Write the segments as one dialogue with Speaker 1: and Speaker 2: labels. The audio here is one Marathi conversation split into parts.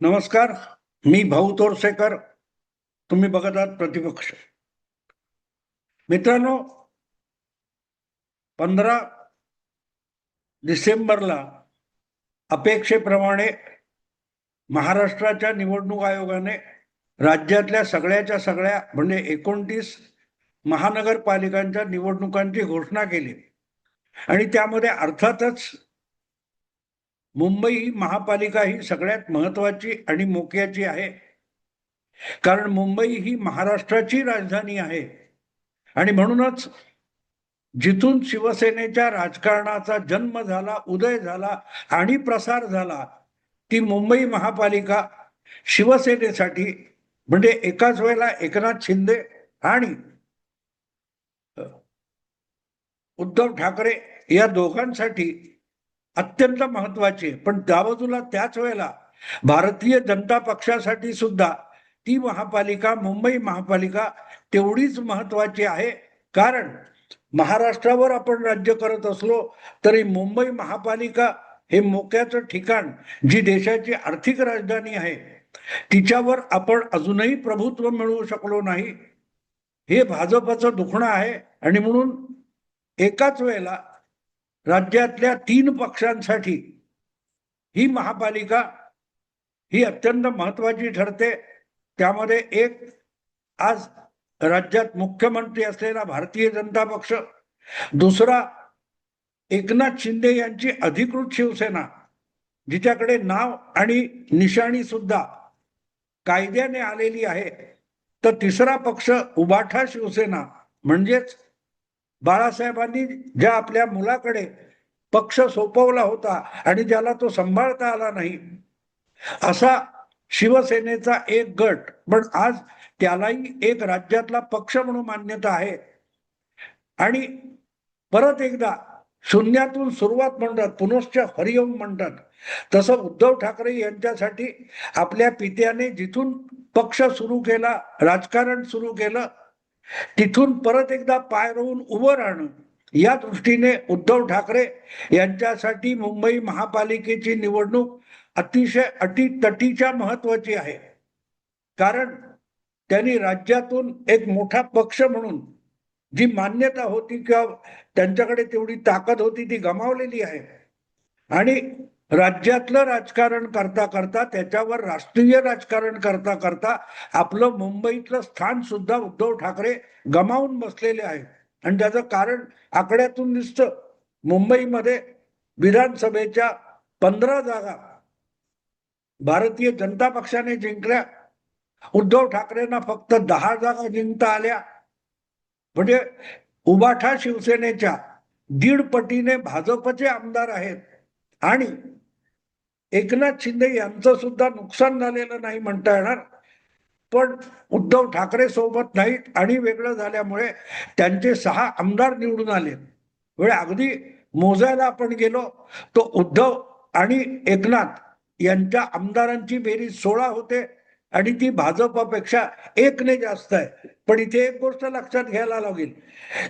Speaker 1: नमस्कार. मी भाऊ तोरसेकर. तुम्ही बघत आहात प्रतिपक्ष. मित्रांनो, 15 डिसेंबरला अपेक्षेप्रमाणे महाराष्ट्राच्या निवडणूक आयोगाने राज्यातल्या सगळ्याच्या सगळ्या म्हणजे 29 महानगरपालिकांच्या निवडणुकांची घोषणा केली. आणि त्यामध्ये अर्थातच मुंबई ही महापालिका ही सगळ्यात महत्वाची आणि मोक्याची आहे. कारण मुंबई ही महाराष्ट्राची राजधानी आहे आणि म्हणूनच जिथून शिवसेनेच्या राजकारणाचा जन्म झाला, उदय झाला आणि प्रसार झाला, ती मुंबई महापालिका शिवसेनेसाठी म्हणजे एकाच वेळेला एकनाथ शिंदे आणि उद्धव ठाकरे या दोघांसाठी अत्यंत महत्वाची. पण त्या बाजूला त्याच वेळेला भारतीय जनता पक्षासाठी सुद्धा ती महापालिका, मुंबई महापालिका तेवढीच महत्वाची आहे. कारण महाराष्ट्रावर आपण राज्य करत असलो तरी मुंबई महापालिका हे मोक्याचं ठिकाण, जी देशाची आर्थिक राजधानी आहे, तिच्यावर आपण अजूनही प्रभुत्व मिळवू शकलो नाही. हे भाजपचं दुखणं आहे. आणि म्हणून एकाच वेळेला राज्यातल्या 3 पक्षांसाठी ही महापालिका ही अत्यंत महत्वाची ठरते. त्यामध्ये एक, आज राज्यात मुख्यमंत्री असलेला भारतीय जनता पक्ष, दुसरा एकनाथ शिंदे यांची अधिकृत शिवसेना, जिच्याकडे नाव आणि निशाणी सुद्धा कायद्याने आलेली आहे, तर तिसरा पक्ष उबाठा शिवसेना, म्हणजेच बाळासाहेबांनी ज्या आपल्या मुलाकडे पक्ष सोपवला होता आणि ज्याला तो सांभाळता आला नाही, असा शिवसेनेचा एक गट. पण आज त्यालाही एक राज्यातला पक्ष म्हणून मान्यता आहे. आणि परत एकदा शून्यातून सुरुवात म्हणतात, पुनश्च हरिओम म्हणतात, तसं उद्धव ठाकरे यांच्यासाठी आपल्या पित्याने जिथून पक्ष सुरू केला, राजकारण सुरू केलं, तिथून परत एकदा पाय रोवून उभं राहणं, या दृष्टीने उद्धव ठाकरे यांच्यासाठी मुंबई महापालिकेची निवडणूक अतिशय अटीतटीच्या महत्वाची आहे. कारण त्यांनी राज्यातून एक मोठा पक्ष म्हणून जी मान्यता होती किंवा त्यांच्याकडे तेवढी ताकद होती, ती गमावलेली आहे. आणि राज्यातलं राजकारण करता करता, त्याच्यावर राष्ट्रीय राजकारण करता करता आपलं मुंबईतलं स्थान सुद्धा उद्धव ठाकरे गमावून बसलेले आहे. आणि त्याचं कारण आकड्यातून दिसतं. मुंबईमध्ये विधानसभेच्या 15 जागा भारतीय जनता पक्षाने जिंकल्या, उद्धव ठाकरेंना फक्त 10 जागा जिंकता आल्या. म्हणजे उबाठा शिवसेनेच्या 1.5 पटीने भाजपचे आमदार आहेत. आणि एकनाथ शिंदे यांचं सुद्धा नुकसान झालेलं नाही म्हणता येणार, पण उद्धव ठाकरे सोबत नाहीत आणि वेगळं झाल्यामुळे त्यांचे 6 आमदार निवडून आले. म्हणजे अगदी मोजायला आपण गेलो तो उद्धव आणि एकनाथ यांच्या आमदारांची बेरीज 16 होते आणि ती भाजपपेक्षा 1ने जास्त आहे. पण इथे एक गोष्ट लक्षात घ्यायला लागेल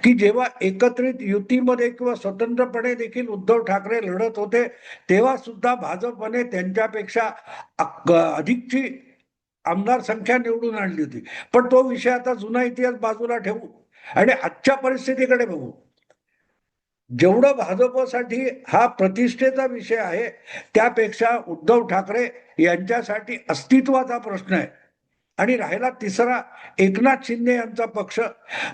Speaker 1: की जेव्हा एकत्रित युतीमध्ये किंवा स्वतंत्रपणे देखील उद्धव ठाकरे लढत होते, तेव्हा सुद्धा भाजपने त्यांच्यापेक्षा अधिकची आमदार संख्या निवडून आणली होती. पण तो विषय आता जुना इतिहास बाजूला ठेवू आणि आजच्या परिस्थितीकडे बघू. जेवढं भाजपसाठी हा प्रतिष्ठेचा विषय आहे, त्यापेक्षा उद्धव ठाकरे यांच्यासाठी अस्तित्वाचा प्रश्न आहे. आणि राहिला तिसरा, एकनाथ शिंदे यांचा पक्ष,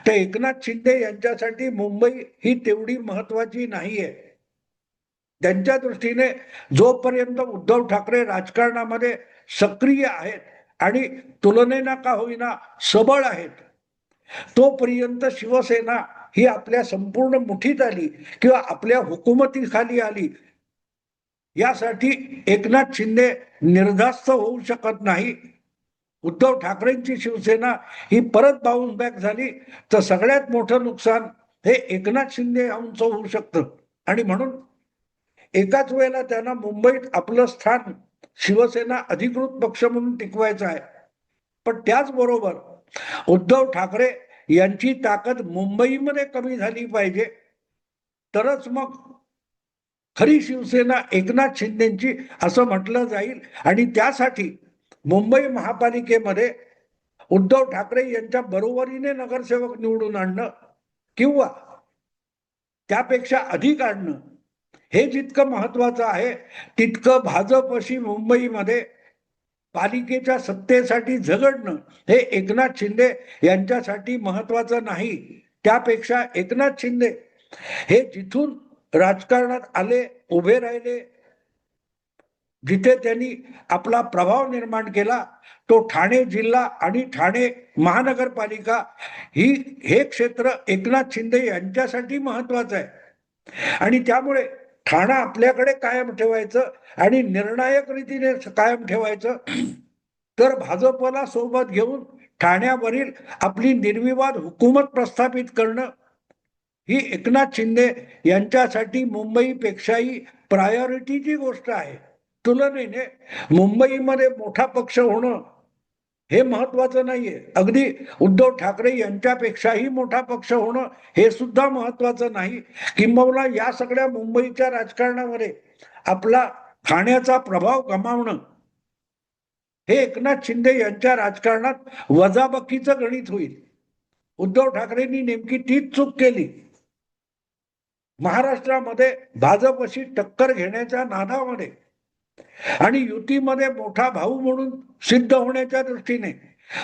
Speaker 1: तर एकनाथ शिंदे यांच्यासाठी मुंबई ही तेवढी महत्वाची नाहीये. त्यांच्या दृष्टीने जोपर्यंत उद्धव ठाकरे राजकारणामध्ये सक्रिय आहेत आणि तुलनेनं का होईना सबळ आहेत, तोपर्यंत शिवसेना ही आपल्या संपूर्ण मुठीत आली किंवा आपल्या हुकुमतीखाली आली, यासाठी एकनाथ शिंदे निर्धास्त होऊ शकत नाही. उद्धव ठाकरेंची शिवसेना ही परत बाउन्स बॅक झाली तर सगळ्यात मोठं नुकसान हे एकनाथ शिंदे यांचं होऊ शकतं. आणि म्हणून एकाच वेळेला त्यांना मुंबईत आपलं स्थान शिवसेना अधिकृत पक्ष म्हणून टिकवायचं आहे, पण त्याचबरोबर उद्धव ठाकरे यांची ताकद मुंबईमध्ये कमी झाली पाहिजे, तरच मग खरी शिवसेना एकनाथ शिंदेची असं म्हटलं जाईल. आणि त्यासाठी मुंबई महापालिकेमध्ये उद्धव ठाकरे यांच्या बरोबरीने नगरसेवक निवडून आणणं किंवा त्यापेक्षा अधिक आणणं हे जितकं महत्वाचं आहे तितकं भाजपशी मुंबईमध्ये पालिकेच्या सत्तेसाठी झगडणं हे एकनाथ शिंदे यांच्यासाठी महत्वाचं नाही. त्यापेक्षा एकनाथ शिंदे हे जिथून राजकारणात आले, उभे राहिले, जिथे त्यांनी आपला प्रभाव निर्माण केला तो ठाणे जिल्हा आणि ठाणे महानगरपालिका हे क्षेत्र एकनाथ शिंदे यांच्यासाठी महत्वाचं आहे. आणि त्यामुळे ठाणा आपल्याकडे कायम ठेवायचं आणि निर्णायक रीतीने कायम ठेवायचं. तर भाजपला सोबत घेऊन ठाण्यावरील आपली निर्विवाद हुकूमत प्रस्थापित करणं ही एकनाथ शिंदे यांच्यासाठी मुंबईपेक्षाही प्रायोरिटीची गोष्ट आहे. तुलनेने मुंबईमध्ये मोठा पक्ष होणं हे महत्वाचं नाहीये. अगदी उद्धव ठाकरे यांच्यापेक्षाही मोठा पक्ष होणं हे सुद्धा महत्वाचं नाही. किंबहुना या सगळ्या मुंबईच्या राजकारणामध्ये आपला ठाण्याचा प्रभाव गमावणं हे एकनाथ शिंदे यांच्या राजकारणात वजाबाकीचं गणित होईल. उद्धव ठाकरेंनी नेमकी तीच चूक केली. महाराष्ट्रामध्ये भाजपशी टक्कर घेण्याच्या नादामध्ये आणि युतीमध्ये मोठा भाऊ म्हणून सिद्ध होण्याच्या दृष्टीने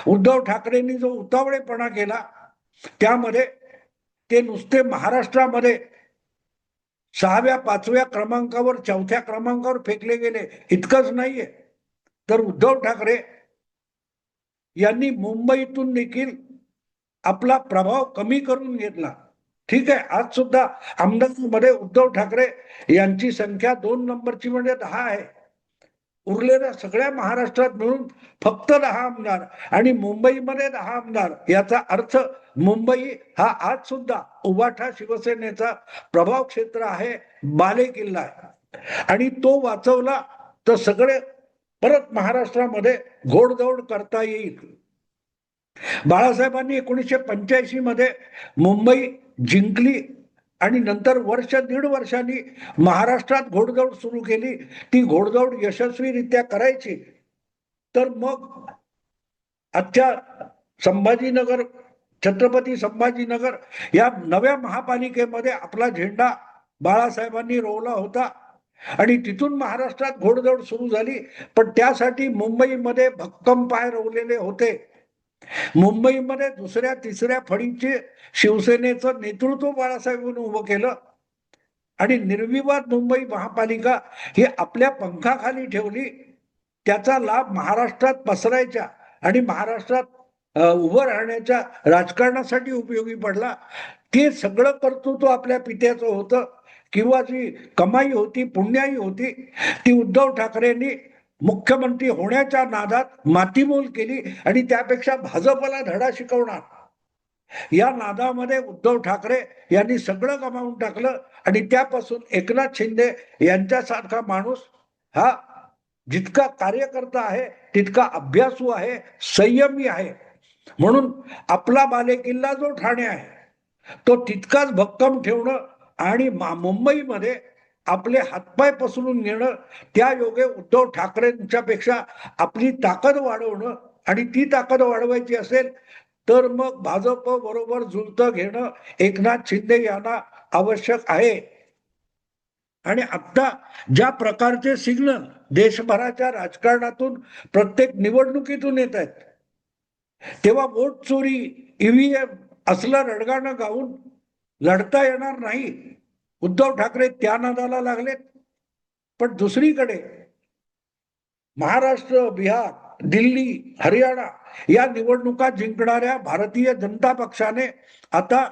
Speaker 1: उद्धव ठाकरेंनी जो उतावळेपणा केला त्यामध्ये ते नुसते महाराष्ट्रामध्ये 6व्या 5व्या क्रमांकावर 4थ्या क्रमांकावर फेकले गेले इतकंच नाहीये, तर उद्धव ठाकरे यांनी मुंबईतून देखील आपला प्रभाव कमी करून घेतला. ठीक आहे, आज सुद्धा आमदारांमध्ये उद्धव ठाकरे यांची संख्या 2 नंबरची म्हणजे 10 आहे. उरलेल्या सगळ्या महाराष्ट्रात मिळून फक्त 10 आमदार आणि मुंबईमध्ये 10 आमदार. याचा अर्थ मुंबई हा आज सुद्धा उभाठा शिवसेनेचा प्रभाव क्षेत्र आहे, बालेकिल्ला आहे. आणि तो वाचवला तर सगळे परत महाराष्ट्रामध्ये घोडदौड करता येईल. बाळासाहेबांनी 1985 मध्ये मुंबई जिंकली आणि नंतर वर्ष दीड वर्षांनी महाराष्ट्रात घोडदौड सुरू केली. ती घोडदौड यशस्वीरित्या करायची तर मग आजच्या संभाजीनगर, छत्रपती संभाजीनगर या नव्या महापालिकेमध्ये आपला झेंडा बाळासाहेबांनी रोवला होता आणि तिथून महाराष्ट्रात घोडदौड सुरू झाली. पण त्यासाठी मुंबईमध्ये भक्कम पाय रोवलेले होते. मुंबईमध्ये 2ऱ्या 3ऱ्या फळीचे शिवसेनेचं नेतृत्व बाळासाहेबांनी उभं केलं आणि निर्विवाद मुंबई महापालिका ही आपल्या पंखाखाली ठेवली. त्याचा लाभ महाराष्ट्रात पसरायच्या आणि महाराष्ट्रात उभं राहण्याच्या राजकारणासाठी उपयोगी पडला. ते सगळं कर्तृत्व आपल्या पित्याचं होतं किंवा जी कमाई होती, पुण्याई होती, ती उद्धव ठाकरेंनी मुख्यमंत्री होण्याच्या नादात मातीमोल केली आणि त्यापेक्षा भाजपला धडा शिकवणार या नादामध्ये उद्धव ठाकरे यांनी सगळं गमावून टाकलं. आणि त्यापासून एकनाथ शिंदे यांच्यासारखा माणूस हा जितका कार्यकर्ता आहे तितका अभ्यासू आहे, संयमी आहे. म्हणून आपला बालेकिल्ला जो ठाणे आहे तो तितकाच भक्कम ठेवणं आणि मुंबईमध्ये आपले हातपाय पसरून घेणं, त्या योगे उद्धव ठाकरेंच्या पेक्षा आपली ताकद वाढवणं आणि ती ताकद वाढवायची असेल तर मग भाजप बरोबर जुळतं घेणं एकनाथ शिंदे यांना आवश्यक आहे. आणि आता ज्या प्रकारचे सिग्नल देशभराच्या राजकारणातून प्रत्येक निवडणुकीतून येत आहेत तेव्हा वोट चोरी, ईव्हीएम असलं रडगाणं गाऊन लढता येणार नाही. उद्धव ठाकरे त्या नादाला लागलेत. पण दुसरीकडे महाराष्ट्र, बिहार, दिल्ली, हरियाणा या निवडणुका जिंकणाऱ्या भारतीय जनता पक्षाने आता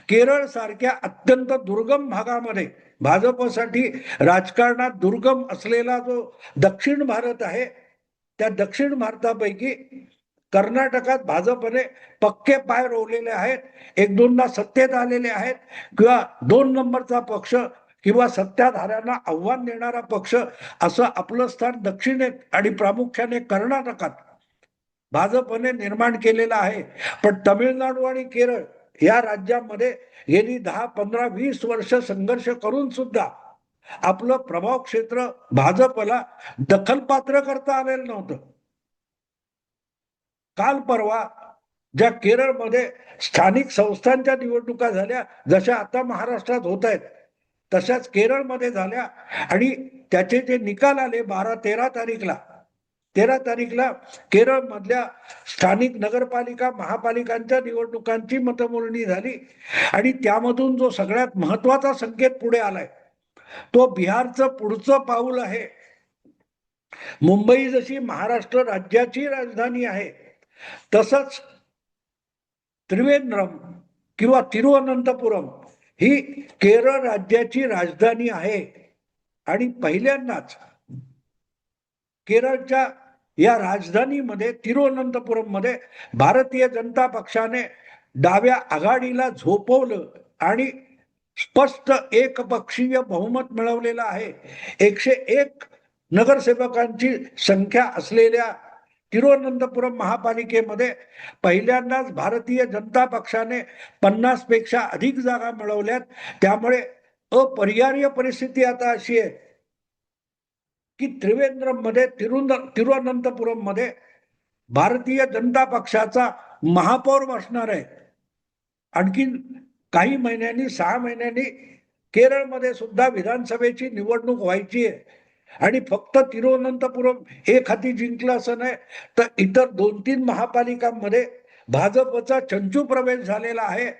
Speaker 1: केरळ सारख्या अत्यंत दुर्गम भागामध्ये भाजपसाठी राजकारणात दुर्गम असलेला जो दक्षिण भारत आहे त्या दक्षिण भारतापैकी कर्नाटकात भाजपने पक्के पाय रोवलेले आहेत. 1-2दा सत्तेत आलेले आहेत किंवा 2 नंबरचा पक्ष किंवा सत्ताधाऱ्यांना आव्हान देणारा पक्ष असं आपलं स्थान दक्षिणेत आणि प्रामुख्याने कर्नाटकात भाजपने निर्माण केलेलं आहे. पण तमिळनाडू आणि केरळ या राज्यामध्ये गेली 10, 15, 20 वर्ष संघर्ष करून सुद्धा आपलं प्रभाव क्षेत्र भाजपला दखलपात्र करता आलेलं नव्हतं. काल परवा ज्या केरळमध्ये स्थानिक संस्थांच्या निवडणुका झाल्या, जशा आता महाराष्ट्रात होत आहेत तशाच केरळमध्ये झाल्या, आणि त्याचे जे निकाल आले 12-13 तारीखला, 13 तारीखला केरळमधल्या स्थानिक नगरपालिका महापालिकांच्या निवडणुकांची मतमोजणी झाली, आणि त्यामधून जो सगळ्यात महत्वाचा संकेत पुढे आलाय तो बिहारचं पुढचं पाऊल आहे. मुंबई जशी महाराष्ट्र राज्याची राजधानी आहे, तसंच त्रिवेंद्रम किंवा तिरुवनंतपुरम ही केरळ राज्याची राजधानी आहे. आणि पहिल्यांदाच केरळच्या या राजधानीमध्ये तिरुवनंतपुरम मध्ये भारतीय जनता पक्षाने डाव्या आघाडीला झोपवलं आणि स्पष्ट एकपक्षीय बहुमत मिळवलेलं आहे. 101 नगरसेवकांची संख्या असलेल्या तिरुवनंतपुरम महापालिकेमध्ये पहिल्यांदाच भारतीय जनता पक्षाने 50 पेक्षा अधिक जागा मिळवल्यात. त्यामुळे अपरिहार्य परिस्थिती आता अशी आहे की त्रिवेंद्रम मध्ये तिरुवनंतपुरम मध्ये भारतीय जनता पक्षाचा महापौर बसणार आहे. आणखी काही महिन्यांनी, 6 महिन्यांनी केरळमध्ये सुद्धा विधानसभेची निवडणूक व्हायची आहे. आणि फक्त तिरुवनंतपुरम एक हाती जिंकलं असं नाही, तर इतर 2-3 महापालिकांमध्ये भाजपचा चंचू प्रवेश झालेला आहे.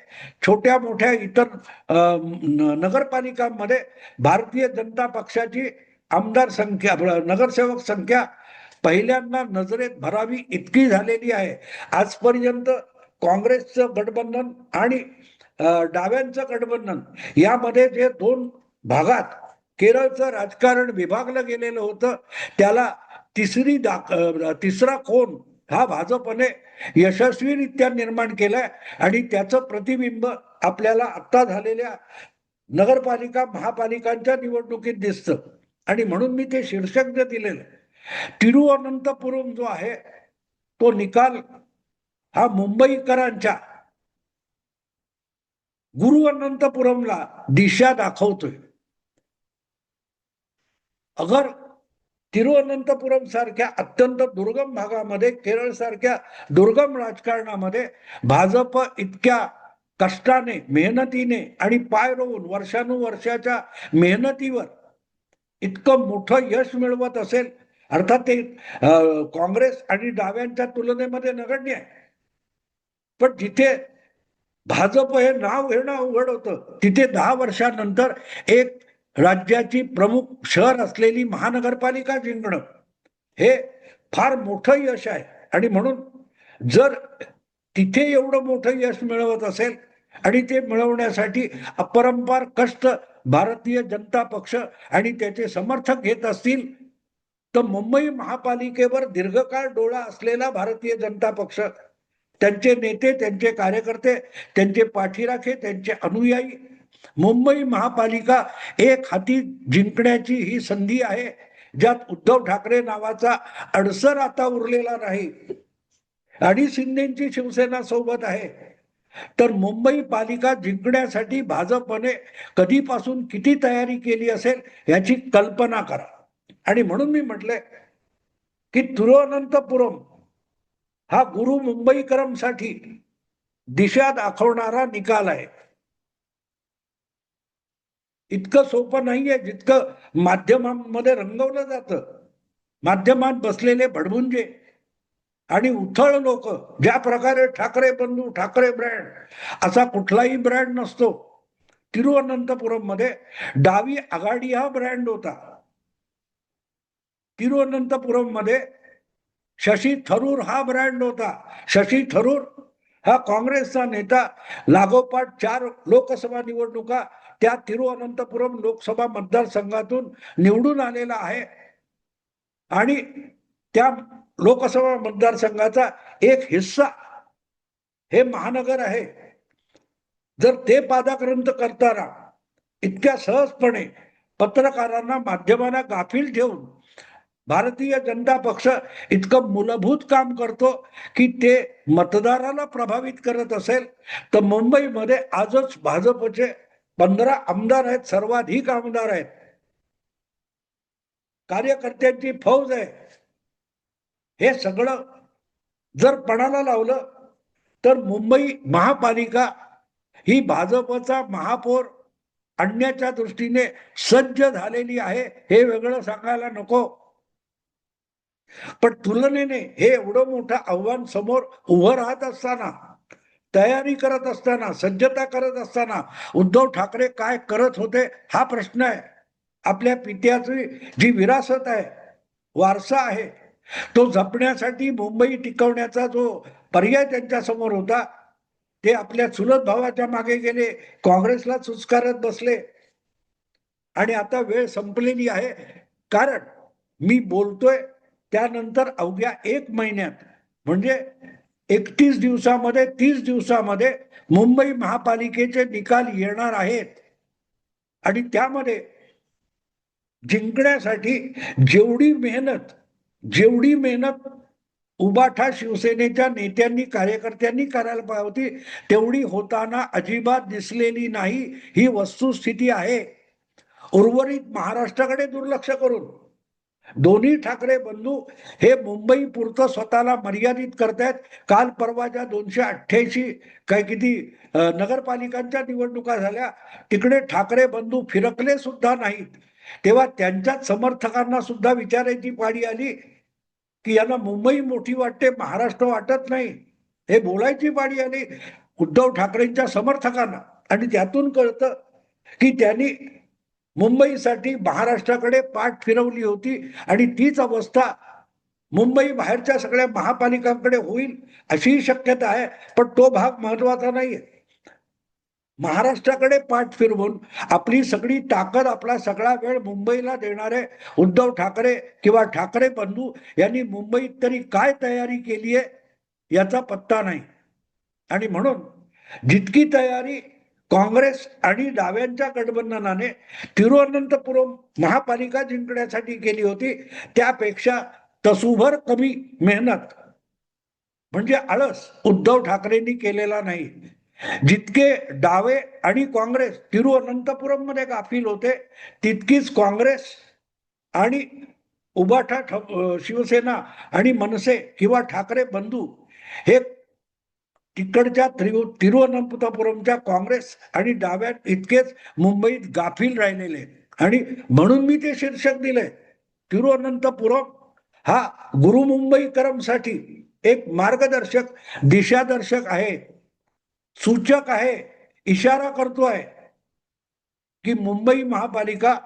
Speaker 1: छोट्या मोठ्या इतर नगरपालिकांमध्ये भारतीय जनता पक्षाची आमदार संख्या, नगरसेवक संख्या पहिल्यांदा नजरेत भरावी इतकी झालेली आहे. आजपर्यंत काँग्रेसचं गठबंधन आणि डाव्यांचं गठबंधन यामध्ये जे 2 भागात केरळचं राजकारण विभागलं गेलेलं होतं, त्याला तिसरा कोन हा भाजपने यशस्वीरित्या निर्माण केलाय. आणि त्याचं प्रतिबिंब आपल्याला आता झालेल्या नगरपालिका महापालिकांच्या निवडणुकीत दिसतं. आणि म्हणून मी ते शीर्षक जे दिलेलं, तिरुवनंतपुरम जो आहे तो निकाल हा मुंबईकरांच्या गुरुवनंतपुरमला दिशा दाखवतोय. अगर तिरुवनंतपुरम सारख्या अत्यंत दुर्गम भागामध्ये, केरळ सारख्या दुर्गम राजकारणामध्ये भाजप इतक्या कष्टाने, मेहनतीने आणि पाय रोवून वर्षानुवर्षाच्या मेहनतीवर इतकं मोठं यश मिळवत असेल, अर्थात ते काँग्रेस आणि डाव्यांच्या तुलनेमध्ये नगण्य आहे, पण जिथे भाजप हे नाव घेणं अवघड होतं, तिथे 10 वर्षानंतर एक राज्याची प्रमुख शहर असलेली महानगरपालिका जिंकणं हे फार मोठं यश आहे. आणि म्हणून जर तिथे एवढं मोठं यश मिळवत असेल आणि ते मिळवण्यासाठी अपरंपार कष्ट भारतीय जनता पक्ष आणि त्याचे समर्थक घेत असतील, तर मुंबई महापालिकेवर दीर्घकाळ डोळा असलेला भारतीय जनता पक्ष, त्यांचे नेते, त्यांचे कार्यकर्ते, त्यांचे पाठीराखे, त्यांचे अनुयायी मुंबई महापालिका एक हाती जिंकण्याची ही संधी आहे, ज्यात उद्धव ठाकरे नावाचा अडसर आता उरलेला नाही आणि शिंदेची शिवसेना सोबत आहे. तर मुंबई पालिका जिंकण्यासाठी भाजपने कधीपासून किती तयारी केली असेल याची कल्पना करा. आणि म्हणून मी म्हटलंय की तिरुवनंतपुरम हा गुरु मुंबईकरांसाठी दिशा दाखवणारा निकाल आहे. इतकं सोपं नाहीये जितकं माध्यमांमध्ये रंगवलं जातं. माध्यमात बसलेले भडभुंजे आणि उथळ लोक, ज्या प्रकारे ठाकरे बंधू, ठाकरे ब्रँड असा कुठलाही ब्रँड नसतो, तिरुवनंतपुरम मध्ये डावी आघाडी हा ब्रँड होता. तिरुवनंतपुरम मध्ये शशी थरूर हा ब्रँड होता. शशी थरूर हा काँग्रेसचा नेता, लागोपाठ 4 लोकसभा निवडणुका त्या तिरुवनंतपुरम लोकसभा मतदारसंघातून निवडून आलेला आहे. आणि त्या लोकसभा मतदारसंघाचा एक हिस्सा हे महानगर आहे. जर ते पादाक्रांत करताना इतक्या सहजपणे पत्रकारांना, माध्यमांना गाफील ठेवून भारतीय जनता पक्ष इतकं मूलभूत काम करतो की ते मतदाराला प्रभावित करत असेल, तर मुंबईमध्ये आजच भाजपचे 15 आमदार आहेत, सर्वाधिक आमदार आहेत, कार्यकर्त्यांची फौज आहे. हे सगळं जर पणाला लावलं तर मुंबई महापालिका ही भाजपचा महापौर आणण्याच्या दृष्टीने सज्ज झालेली आहे, हे वेगळं सांगायला नको. पण तुलनेने हे एवढं मोठं आव्हान समोर उभं राहत असताना, तयारी करत असताना, सज्जता करत असताना उद्धव ठाकरे काय करत होते हा प्रश्न आहे. आपल्या पित्याची जी विरासत आहे, वारसा आहे, तो जपण्यासाठी मुंबई टिकवण्याचा जो पर्याय त्यांच्या समोर होता, ते आपल्या चुलत भावाच्या मागे गेले, काँग्रेसला चुचकारत बसले. आणि आता वेळ संपलेली आहे, कारण मी बोलतोय त्यानंतर अवघ्या 1 महिन्यात, म्हणजे 31 दिवसामध्ये, 30 दिवसामध्ये मुंबई महापालिकेचे निकाल येणार आहेत. आणि त्यामध्ये जिंकण्यासाठी जेवढी मेहनत उबाठा शिवसेनेच्या नेत्यांनी, कार्यकर्त्यांनी करायला पाहिजे होती, तेवढी होताना अजिबात दिसलेली नाही, ही वस्तुस्थिती आहे. उर्वरित महाराष्ट्राकडे दुर्लक्ष करून दोन्ही ठाकरे बंधू हे मुंबई पुरतं स्वतःला मर्यादित करतायत. काल परवाच्या 288 काय किती नगरपालिकांच्या निवडणुका झाल्या, तिकडे ठाकरे बंधू फिरकले सुद्धा नाहीत. तेव्हा त्यांच्याच समर्थकांना सुद्धा विचारायची पाळी आली की यांना मुंबई मोठी वाटते, महाराष्ट्र वाटत नाही, हे बोलायची पाळी आली उद्धव ठाकरेंच्या समर्थकांना. आणि त्यातून कळतं की त्यांनी मुंबईसाठी महाराष्ट्राकडे पाठ फिरवली होती. आणि तीच अवस्था मुंबई बाहेरच्या सगळ्या महापालिकांकडे होईल अशीही शक्यता आहे. पण तो भाग महत्वाचा नाहीये. महाराष्ट्राकडे पाठ फिरवून आपली सगळी ताकद, आपला सगळा वेळ मुंबईला देणारे उद्धव ठाकरे किंवा ठाकरे बंधू यांनी मुंबईत तरी काय तयारी केली आहे याचा पत्ता नाही. आणि म्हणून जितकी तयारी काँग्रेस आणि डाव्यांच्या गठबंधनाने तिरुअनंतपुरम महापालिका जिंकण्यासाठी केली होती, त्यापेक्षा तसूभर कमी मेहनत म्हणजे आळस उद्धव ठाकरेंनी केलेला नाही. जितके डावे आणि काँग्रेस तिरुअनंतपुरम मध्ये गाफील होते, तितकीच काँग्रेस आणि उबाठा शिवसेना आणि मनसे किंवा ठाकरे बंधू हे तिकडच्या तिरुअनंतपुरमच्या काँग्रेस आणि डाव्या इतकेच मुंबईत गाफील राहिलेले. आणि म्हणून मी ते शीर्षक दिलंय, तिरुअनंतपुरम हा गुरु मुंबईकरांसाठी एक मार्गदर्शक, दिशादर्शक आहे, सूचक आहे, इशारा करतोय की मुंबई महापालिका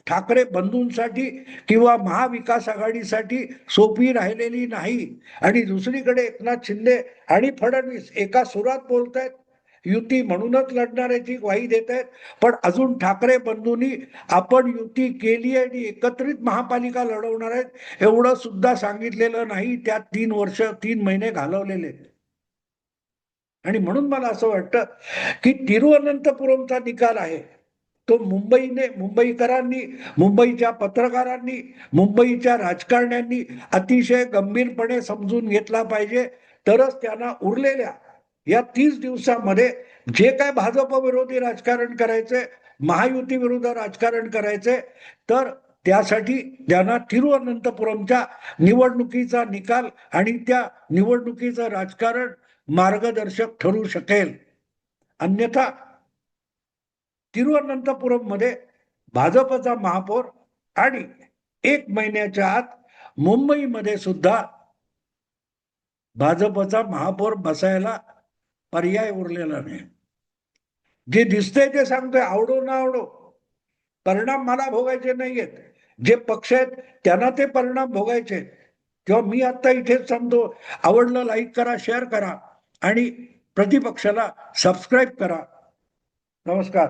Speaker 1: ठाकरे बंधूंसाठी किंवा महाविकास आघाडीसाठी सोपी राहिलेली नाही. आणि दुसरीकडे एकनाथ शिंदे आणि फडणवीस एका सुरात बोलतायत, युती म्हणूनच लढणाऱ्याची ग्वाही देत आहेत. पण अजून ठाकरे बंधूंनी आपण युती केली आणि एकत्रित महापालिका लढवणार आहेत एवढं सुद्धा सांगितलेलं नाही. त्यात 3 वर्ष 3 महिने घालवलेले. आणि म्हणून मला असं वाटतं की तिरुअनंतपुरमचा निकाल आहे तो मुंबईकरांनी, मुंबईच्या पत्रकारांनी, मुंबईच्या राजकारण्यांनी अतिशय गंभीरपणे समजून घेतला पाहिजे. तरच त्यांना उरलेल्या या 30 दिवसामध्ये जे काय भाजप विरोधी राजकारण करायचंय, महायुती विरुद्ध राजकारण करायचंय, तर त्यासाठी त्यांना तिरुअनंतपुरमच्या निवडणुकीचा निकाल आणि त्या निवडणुकीचं राजकारण मार्गदर्शक ठरू शकेल. अन्यथा तिरुअनंतपुरम मध्ये भाजपचा महापौर आणि 1 महिन्याच्या आत मुंबईमध्ये सुद्धा भाजपचा महापौर बसायला पर्याय उरलेला नाही. जे दिसतंय ते सांगतोय, आवडो ना आवडो, परिणाम मला भोगायचे नाहीयेत. जे पक्ष आहेत त्यांना ते परिणाम भोगायचे. तेव्हा मी आता इथेच सांगतो, आवडलं लाईक करा, शेअर करा आणि प्रतिपक्षाला सबस्क्राईब करा. नमस्कार.